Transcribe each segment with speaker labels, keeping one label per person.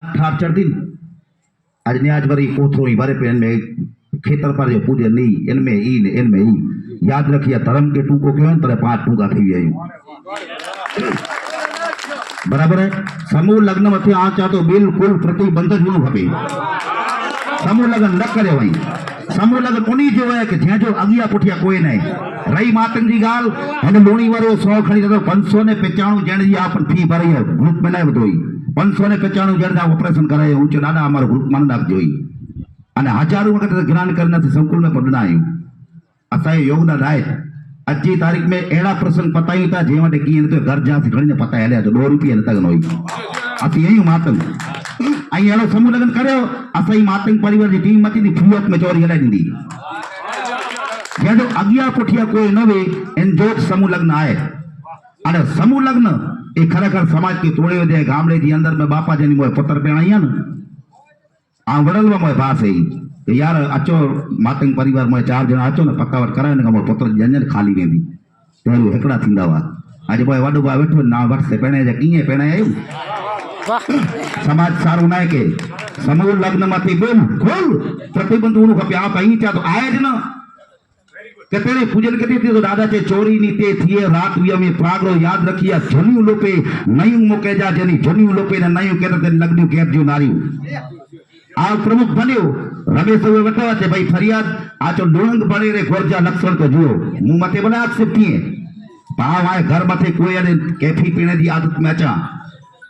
Speaker 1: ठार चढ़ती आज ने आज वरी कोथरो ही भरे पे इनमें खेतर पर जो पूजे नहीं इनमें ई ने इनमें ई याद रखिए धर्म के टूको क्यों पर 5 टूका थी गई बराबर है। समूह लग्न मथे आ चा तो बिल्कुल प्रतिबंध जो खपे समूह लग्न न करे वही समूह लग्न उन्हीं जो है कि जे जो अगिया पुठिया कोई नहीं रही मातन जी गाल हन लोणी वारो 100 खणी तो 595 जण जी आपन फी भरी है ग्रुप में नहीं बधोई 595 जण जा ऑपरेशन कराए ऊंचो दादा हमारो ग्रुप मन नाख जोई अने हजारों वक्त ज्ञान करना से संकुल में पढ़ना आयो असा योगदान आए अज जी तारीख में एड़ा प्रसंग पताई था जे वटे की तो घर जा से घणी पता है तो 2 रुपया न तगन होई असी यही मातंग आई एड़ो समूह लगन करयो असा ही मातंग परिवार जी टीम मती दी फ्री ऑफ में चोरी हलाई दी जे जो अगिया पुठिया कोई न वे इन जो समूह लग्न आए अने समूह लग्न ए खरेखर समाज के तोड़े दे गामड़े जी अंदर में बापा जनी मोय पुत्र पेणाया न आ वडल में मोय बास है कि यार अचो मातंग परिवार में 4 जना अचो न पकावट कराए न मोय पुत्र जंजन खाली वेंदी तेरू हेकड़ा थींदा वा आज मोय वडो बा वेठो ना वट से पेणे जे कीए पेणे आयो समाज सारो नाय के समूह लग्न माथी बिल्कुल प्रतिबंध उनु खपे आ कहीं चा तो आए ज न के तेरे पूजन करती थी तो दादा चे चोरी नीते थी रात विया में प्रागरो याद रखिया जनियो लोपे नयू मोके जा जनी जनियो लोपे ने नयू के ते लगनियो के जो नारियो आ प्रमुख बन्यो रमेश वे बतावा थे भाई फरियाद आ जो लोंग बने रे गोरजा लक्षण तो जो मु मते बना एक्सेप्ट किए पाव आए घर मथे कोई ने कैफी पीने दी आदत में अचा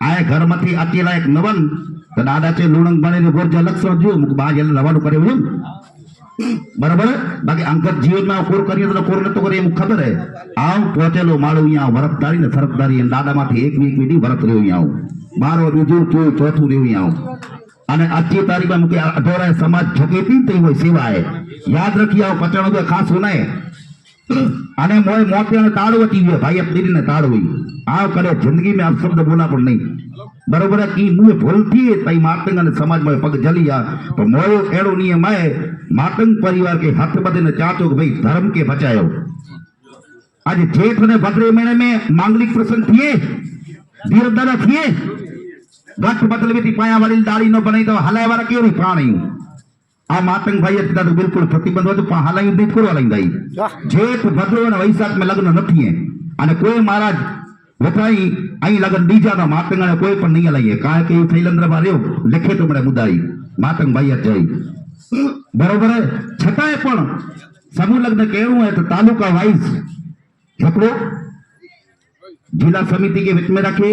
Speaker 1: आए घर मथे अकेला एक नवन तो दादा चे लोंग बने रे गोरजा लक्षण जो मुक बाज लवानो करे हुन बराबर बाकी अंगत जीवन में कोर करिए तो कोर न तो करे मुख खबर है आओ पहुंचेलो माळो यहाँ वरपदारी ने सरपदारी दादा माथे एक वीक वीडी वरत रहो यहाँ 12 बीजू क्यों चौथू रहो यहाँ अने आज की तारीख में मुके अधोरा समाज झुकेती तो वो सेवा है याद रखिए आओ 95 रुपया खास होना है अने मोय मोते ने ताड़ो वती गयो भाई अपनी ने ताड़ो हुई आओ करे जिंदगी में आप शब्द बोला पर नहीं बरोबर है कि मुए भूलती तई मातंग ने समाज में पग जलिया तो मोयो एड़ो नियम है मातंग परिवार के हाथ बदे ने चाचो कि भाई धर्म के बचायो आज जेठ ने भद्रे महीने में मांगलिक प्रसंग थिए धीर दादा थिए गट बदल में पाया वाली दाढ़ी न बनाई तो हलाए वाला क्यों नहीं पाणी आ मातंग भाई तो बिल्कुल प्रतिबंध हो तो हलाई दी कोरो हलाईंदाई जेठ भद्रो ने वैशाख में लग्न न थिए अने कोई महाराज वठाई आई लगन बीजा ना मातंग ने कोई पर नहीं हलाईए काहे के थैलंद्र मार्यो लिखे तो मने मुदाई मातंग भाई जई बरोबर है छताए पण समूह लग्न केणु है तो तालुका वाइज छकड़ो जिला समिति के विच में रखे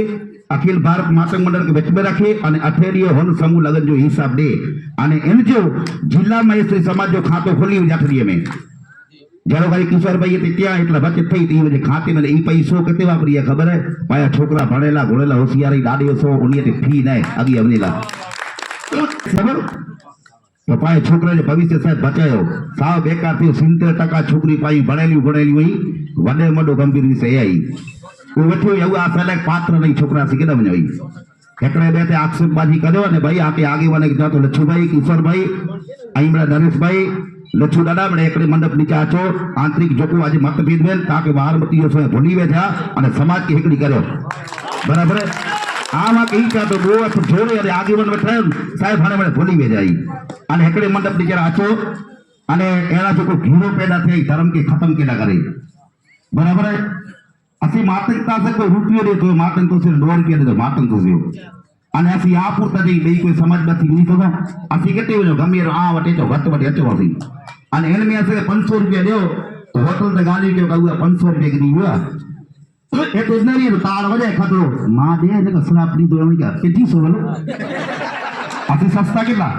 Speaker 1: अखिल भारत मातंग मंडल के विच में रखे अने अठेड़ियो होन समूह लगन जो हिसाब दे अने इन जो जिला महेश्वरी समाज जो खातो खोली जाठरीए में जरो भाई किशोर भाई ते क्या એટલા બચત થઈ તી જે ખાતે ને ઈ પૈસો કેતે વાપરીએ ખબર હે પાયા છોકરા ભણેલા ઘોળેલા હોશિયારી દાડીઓ સો ઉની તે ફી નહી અગી અવનેલા ખબર तो पाए छोकरा ने भविष्य साहब बचायो साव बेकार थी 70% छोकरी पाई भणेली भणेली हुई वडे मडो गंभीर विषय आई को वठो एवं आ सेलेक्ट पात्र नहीं छोकरा से केदा वणई एकड़े बेते आक्षेपबाजी कर्यो ने भाई आपे आगे वाले जा तो लच्छू भाई किशोर भाई आईमड़ा नरेश भाई लच्छू दादा बड़े एकड़े मंडप नीचे आचो आंतरिक जोको आज मतभेद में ताकि बाहर मती सो भूली वेठा अने समाज की हिकड़ी कर्यो बराबर आमा कही का तो वो जोड़े अरे आगे वन बैठा साहेब हाने मैंने भूली वे जाई अने हेकड़े मंडप नीचे आचो अने एना जो को घीरो पैदा थे धर्म के खत्म केला करे बराबर है असी मातंगता से कोई रुपयो दे तो मातंग तो सिर्फ 2 रुपया दे तो मातंग तो जो अने असी आपूर्ता जी बई कोई समझ बती नहीं तो असी केते हो गमे आ वटे तो घट वटे अचो असी अने इन में असे 500 रुपया देओ तो होटल ते गाली के कहू 500 रुपया की हुआ ए तो नहीं ताड़ वजे खतरो मां दे ने शराब दी दो का किती सो वालो अति सस्ता केला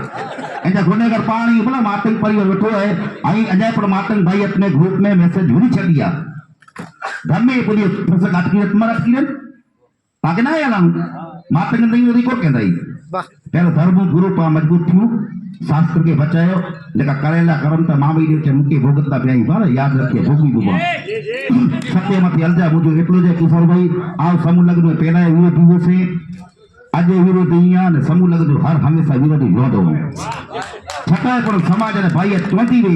Speaker 1: एजा गुनेगार पानी भला मातंग परिवार बैठो है आई अजय पर मातंग भाई अपने ग्रुप में मैसेज हुई छडिया घर में पुलिस प्रसंग अटकी मरत किरन पाके ना आला मातंग नहीं रिकॉर्ड केंदाई पहले धर्म गुरु पा मजबूत थी शास्त्र के बचायो लेका करेला कर्म त मामी दे के मुके भोगतता भई बार याद रखिए भोगी बुबा सत्य मत अलजा मुझे એટલો જે કિશોર ભાઈ આ સમૂહ લગ્ન પહેલા વિરોધ દિવસે આજે વિરોધ અહીંયા ને સમૂહ લગ્ન હર હંમેશા વિરોધી વિરોધો છતાંય પણ સમાજ અને ભાઈ ચોંટી વે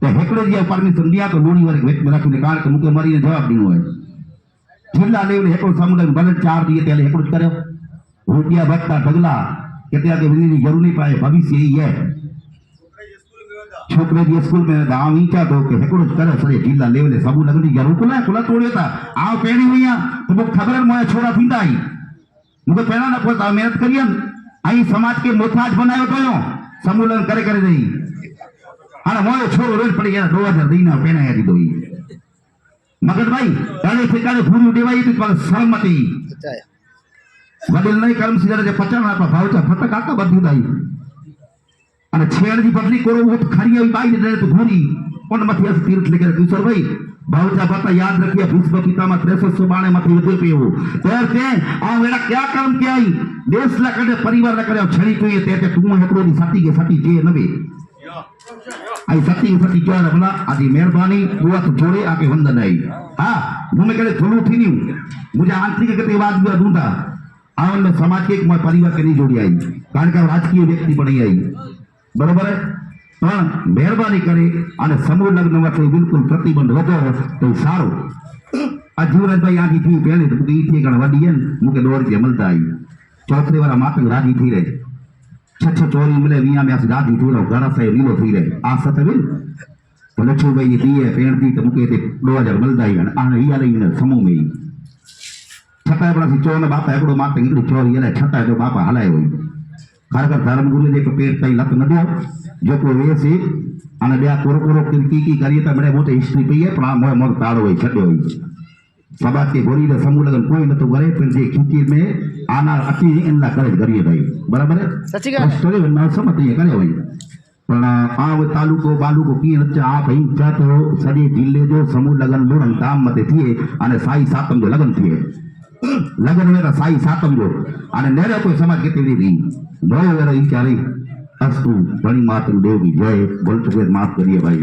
Speaker 1: તો હેકડે જે પરમિશન દિયા તો લોણી વાળી વેચ में રાખીને કારણ કે મુકે મરીને જવાબ દીનો હોય જિલ્લા લેવલે હેકડો સમૂહ લગ્ન ભલે 4 દીએ ત્યારે હેકડો જ કર્યો રૂપિયા ભટતા ઢગલા કે ત્યાં बिजली जरूर नहीं पाए भविष्य यही है छोकरे जी स्कूल में गांव ईचा तो के हेकड़ो करे सरे जिला लेवले सबू लगनी जरूर कुला तोड़ियो था आ पेड़ी हुई तो मुझे खबर है मोया छोड़ा थींदा आई मुझे पहला ना पता मेहनत करियन आई समाज के मोहताज बनायो तो यो समूलन करे करे नहीं हां मोयो छोरो रोज पड़ी गया 2000 दीना पेना यादी दोई मगर भाई ताले ठिकाने भूरी देवाई तो पर सहमति वडिल नहीं कर्म सिजर जे 50 ना भावचा फटक आका बधी दाई અને છેડજી પબ્લિક કોરો वो खड़ी हुई बाई दे तो घोरी उन मथी अस तीर्थ लेकर किशोर भाई भावचा बाता याद रखिए भीष्म पितामह 63 बाणे मथी विदे पे हो तर ते आ वेला क्या कर्म के आई देश ला करे परिवार ला करे छड़ी पे ते तू हेकड़ो दी सती के सती जे नबे आई सती जो भला आदि मेहरबानी बुआ तो जोड़े आके वंदन आई हां मुमे करे थोड़ू थी नहीं मुझे आंतरिक गति आवाज भी दूंगा आवन समाज के एक परिवार के नहीं जोड़ी आई कारण के राजकीय व्यक्ति बनी आई बराबर है पण मेहरबानी करे અને સમૂહ લગ્ન માટે બિલકુલ પ્રતિબંધ વધો તો સારું આ જીવરાજભાઈ આથી થયું પહેલે તો ઈ થી ગણ વડી હે મુકે 2 રૂપિયા મળતા આવી ચોથરી વાળા માતંગ રાજી થઈ રહે છ ચોરી મળે વિયા में राजी થઈ રહ્યો ઘણા સાહેબ લીલો થઈ રહે આ સતવે તો લક્ષ્મીભાઈ દીએ પેણથી તો મુકે તે 2000 મળતા આવી અને આ ઈ લઈને સમૂહ में છતાં પણ ચોને બાપા એકડો માતંગ ઈકડી ચોરી એટલે છતાં તો બાપા હલાય હોય खरकर धर्मगुरु ने पेट कई लत न दो जो को वेसे અને બે કોરો કી કરીએ તો બડે મોટે હિસ્ટ્રી પઈએ પણ આ મોય મોર તાળો હોય છડ્યો હોય સબાત કે ગોરી ને સમૂહ લગન કોઈ નતો કરે પણ જે ખીચી મે આના અતિ એનલા કરે કરીએ ભાઈ બરાબર સચ્ચી વાત સ્ટોરી ના સમતી કરે હોય પણ આ તાલુકો બાલુકો કી નચ્ચા આ ભાઈ જા તો સડી જિલ્લે जो समूह लगन लोरन काम मते थिए અને साई सातम जो लगन थिए लगन में साई सातम जो અને नेरे कोई समाज के तेरी नहीं नो वेरा ई चाली अस्तु बड़ी मातृ देव की जय बोल चुके माफ करिए भाई।